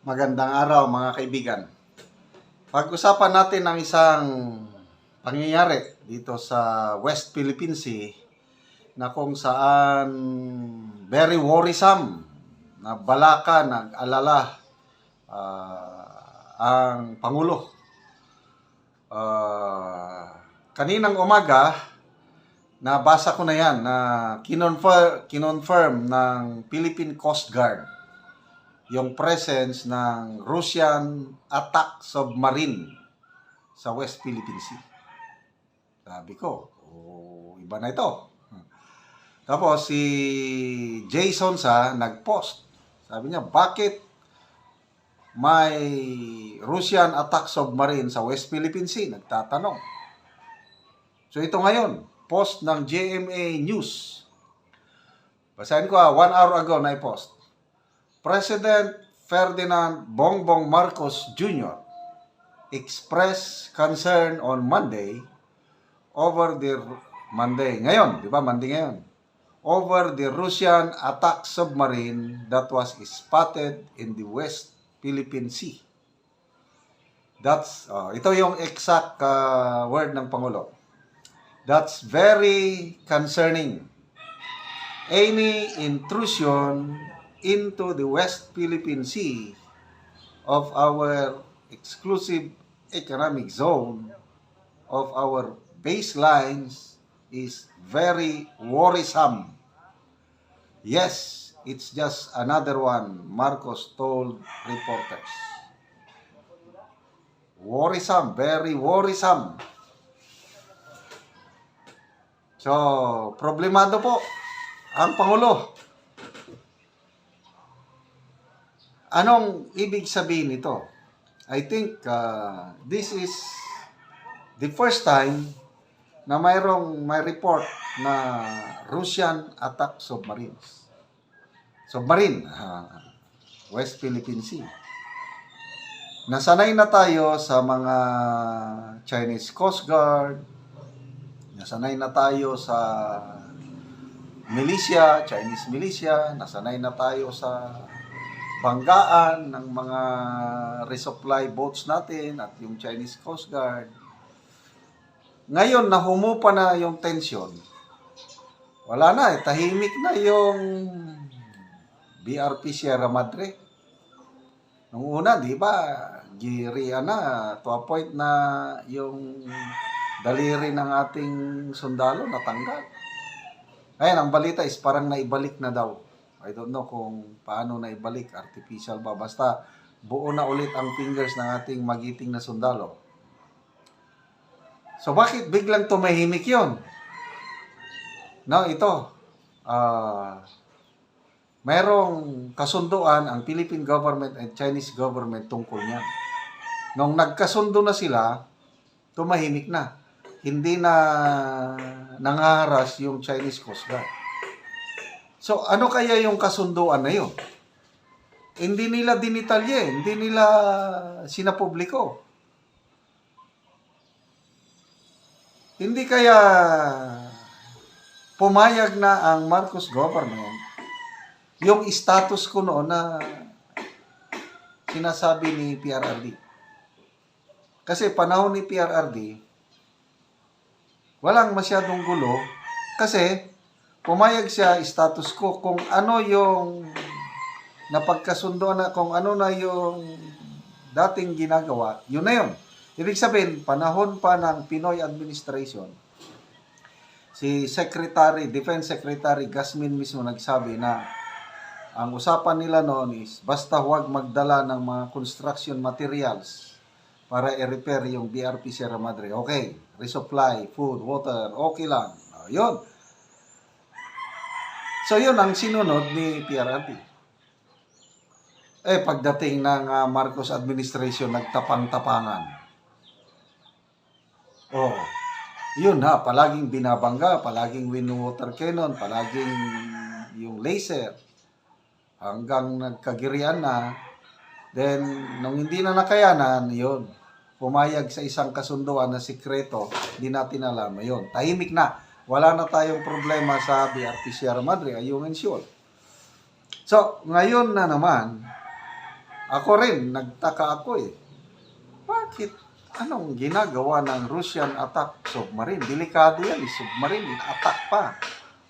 Magandang araw mga kaibigan. Pag-usapan natin ang isang pangyayari dito sa West Philippine Sea na kung saan very worrisome na balaka nag-alala ang Pangulo. Kaninang umaga, nabasa ko na yan na kinonfirm ng Philippine Coast Guard yung presence ng Russian attack submarine sa West Philippine Sea. Sabi ko, iba na ito. Tapos si Jason nag-post. Sabi niya, bakit may Russian attack submarine sa West Philippine Sea? Nagtatanong. So ito ngayon, post ng GMA News. Basahin ko 1 hour ago na i-post. President Ferdinand Bongbong Marcos Jr. expressed concern on Monday over the ngayon, over the Russian attack submarine that was spotted in the West Philippine Sea. That's ito yung exact word ng Pangulo. That's very concerning. Any intrusion into the West Philippine Sea of our exclusive economic zone of our baselines is very worrisome. Yes, it's just another one, Marcos told reporters. Worrisome, very worrisome. So, problemado po ang Pangulo. Anong ibig sabihin nito? I think this is the first time na may report na Russian attack submarines. Submarine, West Philippine Sea. Nasanay na tayo sa mga Chinese Coast Guard. Nasanay na tayo sa militia, Chinese militia. Nasanay na tayo sa banggaan ng mga resupply boats natin at yung Chinese Coast Guard. Ngayon, humupa na yung tension. Wala na, tahimik na yung BRP Sierra Madre. Nung una, di ba, giriya na to a point na yung daliri ng ating sundalo natanggal. Ngayon, ang balita is parang naibalik na daw. I don't know kung paano na ibalik, artificial ba. Basta buo na ulit ang fingers ng ating magiting na sundalo. So bakit biglang tumahimik yun? No, ito. Mayroong kasunduan ang Philippine government and Chinese government tungkol niyan. Nung nagkasundo na sila, tumahimik na. Hindi na nangaharas yung Chinese Coast Guard. So, ano kaya yung kasunduan na yun? Hindi nila dinitalye, hindi nila sinapubliko. Hindi kaya pumayag na ang Marcos government yung status ko noon na sinasabi ni PRRD. Kasi panahon ni PRRD, walang masyadong gulo kasi pumayag siya status quo kung ano yung napagkasundo na, kung ano na yung dating ginagawa, yun na yun. Ibig sabihin, panahon pa ng Pinoy administration, si Defense Secretary Gasmin mismo nagsabi na ang usapan nila noon is basta huwag magdala ng mga construction materials para i-repair yung BRP Sierra Madre. Okay, resupply, food, water, okay lang. Yun. So, yun ang sinunod ni PRRD. Pagdating ng Marcos administration, nagtapang-tapangan. Yun palaging binabangga, palaging water cannon, palaging yung laser. Hanggang nagkagirian na. Then, nung hindi na nakayanan, yun. Pumayag sa isang kasunduan na sikreto, hindi natin alam. Yun, tahimik na. Wala na tayong problema sa BRP Sierra Madre, ayungin sure. So, ngayon na naman, Ako rin, nagtaka ako eh. Bakit? Anong ginagawa ng Russian attack submarine? Delikado yan, submarine, attack pa.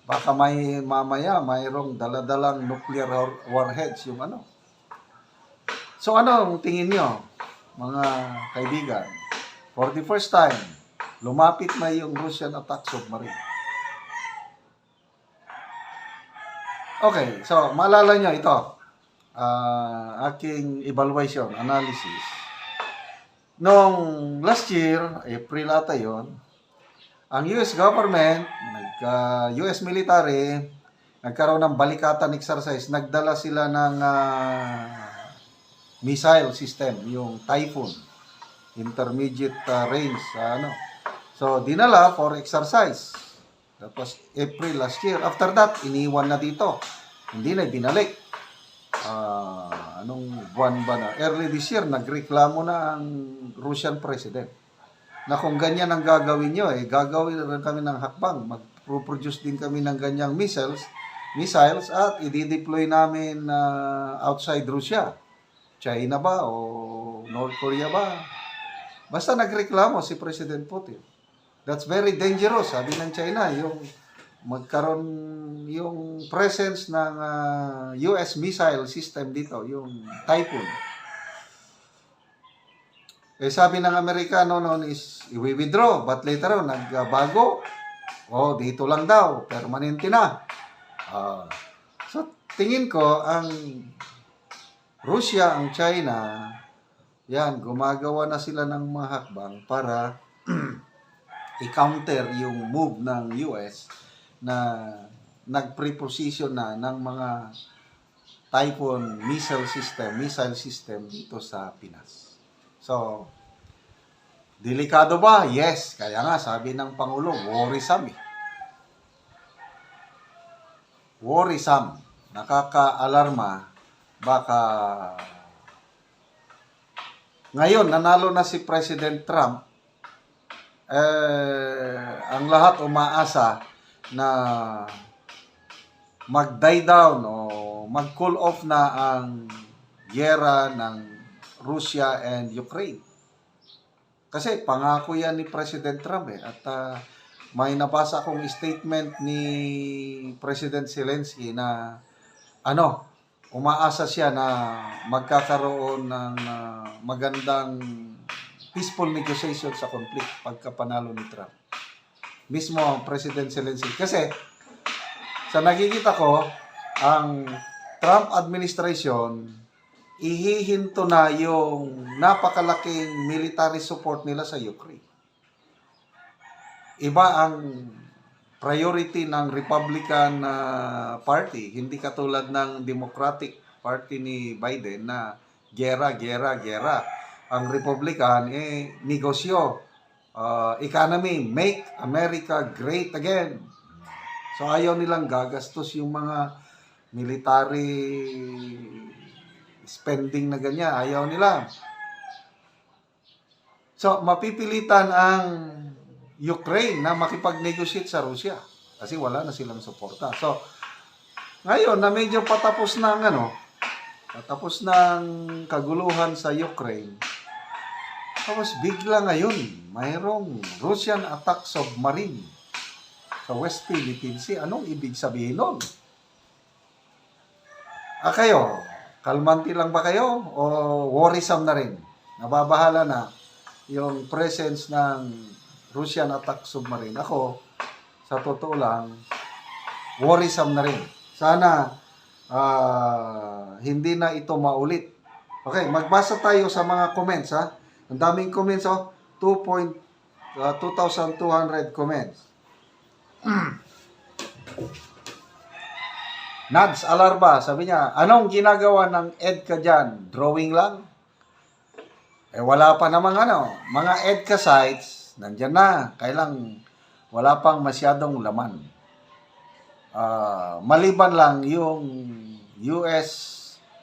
Baka may mamaya, mayroong daladalang nuclear warheads yung ano. So ano tingin nyo, mga kaibigan? For the first time, lumapit na yung Russian attack submarine. Okay, so maalala nyo ito, aking evaluation, analysis. Noong last year, April ata yun, ang US government, US military, nagkaroon ng balikatan exercise. Nagdala sila ng missile system, yung Typhoon, intermediate range. So, dinala for exercise. That was April last year. After that, iniwan na dito. Hindi na binalik. Anong buwan ba na? Early this year, nagreklamo na ang Russian president na kung ganyan ang gagawin nyo, gagawin rin kami ng hakbang. Mag-produce din kami ng ganyang missiles at i-deploy namin outside Russia. China ba o North Korea ba? Basta nagreklamo si President Putin. That's very dangerous, sabi ng China, yung magkaroon yung presence ng US missile system dito, yung Typhoon. Sabi ng Amerikano noon is i-withdraw, but later on nagbago. Dito lang daw, permanente na. So tingin ko ang Russia, ang China, yan, gumagawa na sila ng mga hakbang para i-counter yung move ng US na nag-preposition na ng mga Typhoon missile system dito sa Pinas. So, delikado ba? Yes. Kaya nga, sabi ng Pangulo, worrisome. Worrisome. Nakaka-alarma. Baka ngayon, nanalo na si President Trump. Ang lahat umaasa na mag-die down o mag-cool off na ang giyera ng Russia and Ukraine. Kasi pangako yan ni President Trump at may nabasa akong statement ni President Zelensky na umaasa siya na magkakaroon ng magandang peaceful negotiation sa conflict pagkapanalo ni Trump. Mismo ang President Zelensky. Kasi sa nakikita ko, ang Trump administration ihihinto na yung napakalaking military support nila sa Ukraine. Iba ang priority ng Republican Party, hindi katulad ng Democratic Party ni Biden na gera. Ang Republican, negosyo, economy, make America great again. So ayaw nilang gagastos yung mga military spending na ganyan. Ayaw nila. So mapipilitan ang Ukraine na makipag-negotiate sa Russia kasi wala na silang suporta. So ngayon na medyo patapos ng kaguluhan sa Ukraine, tapos bigla ngayon mayroong Russian attack submarine sa West Philippine Sea. Anong ibig sabihin nun? Kayo, kalmanti lang ba kayo o worrisome na rin? Nababahala na yung presence ng Russian attack submarine. Ako, sa totoo lang, worrisome na rin. Sana hindi na ito maulit. Okay, magbasa tayo sa mga comments ha. Ang daming comments 2,200 comments. Nads Alarba, sabi niya, anong ginagawa ng EDCA dyan? Drawing lang? Wala pa namang mga EDCA sites, nandyan na. Kailang wala pang masyadong laman. Maliban lang yung US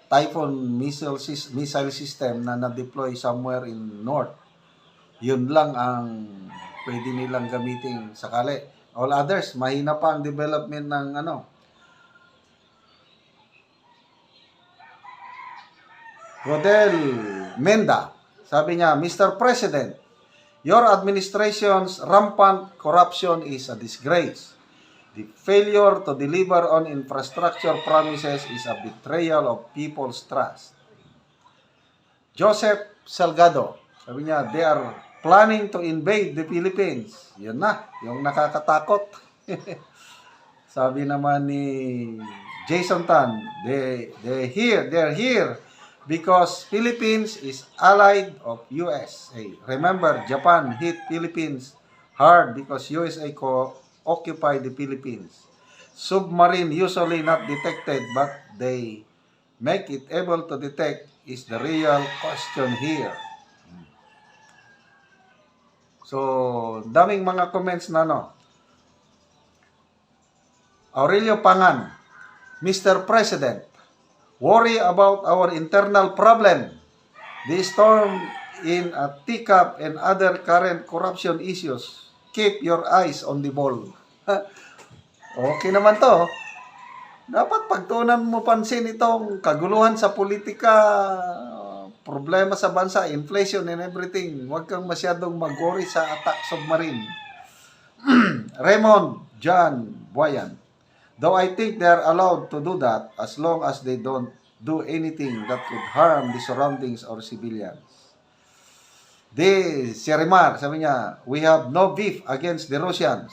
Typhoon missile system na na-deploy somewhere in North. Yun lang ang pwede nilang gamitin sakali. All others, mahina pa ang development ng Rodel Menda. Sabi niya, Mr. President, your administration's rampant corruption is a disgrace. The failure to deliver on infrastructure promises is a betrayal of people's trust. Joseph Salgado, sabi niya, they are planning to invade the Philippines. Yun na, yung nakakatakot. Sabi naman ni Jason Tan, they're here because Philippines is allied of USA. Remember, Japan hit Philippines hard because USA occupied the Philippines. Submarine usually not detected, but they make it able to detect is the real question here. So, daming mga comments na Aurelio Pangan, Mr. President, worry about our internal problem. The storm in a teacup and other current corruption issues. Keep your eyes on the ball. Okay naman to. Dapat pagtuunan mo pansin itong kaguluhan sa politika, problema sa bansa, inflation and everything. Huwag kang masyadong mag-worry sa attack submarine. Raymond John Boyan. Though I think they are allowed to do that as long as they don't do anything that could harm the surroundings or civilians. Serimar, sabi niya, we have no beef against the Russians.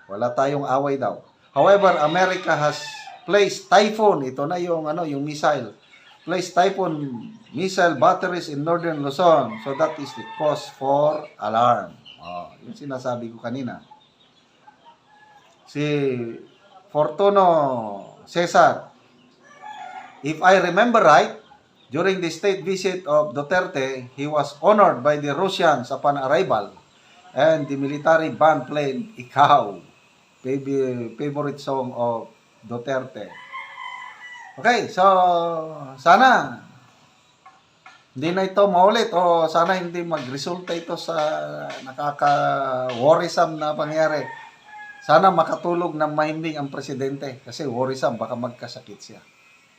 Wala tayong away daw. However, America has placed Typhoon, ito na yung missile. Placed Typhoon missile batteries in northern Luzon. So that is the cause for alarm. Yung sinasabi ko kanina. Si Fortuno Cesar, if I remember right, during the state visit of Duterte, he was honored by the Russians upon arrival, and the military band played Ikaw, favorite song of Duterte. Okay, so sana hindi na ito maulit o sana hindi magresulta ito sa nakaka-worrisome na pangyari. Sana makatulog ng mahimbing ang presidente kasi worrisome, baka magkasakit siya.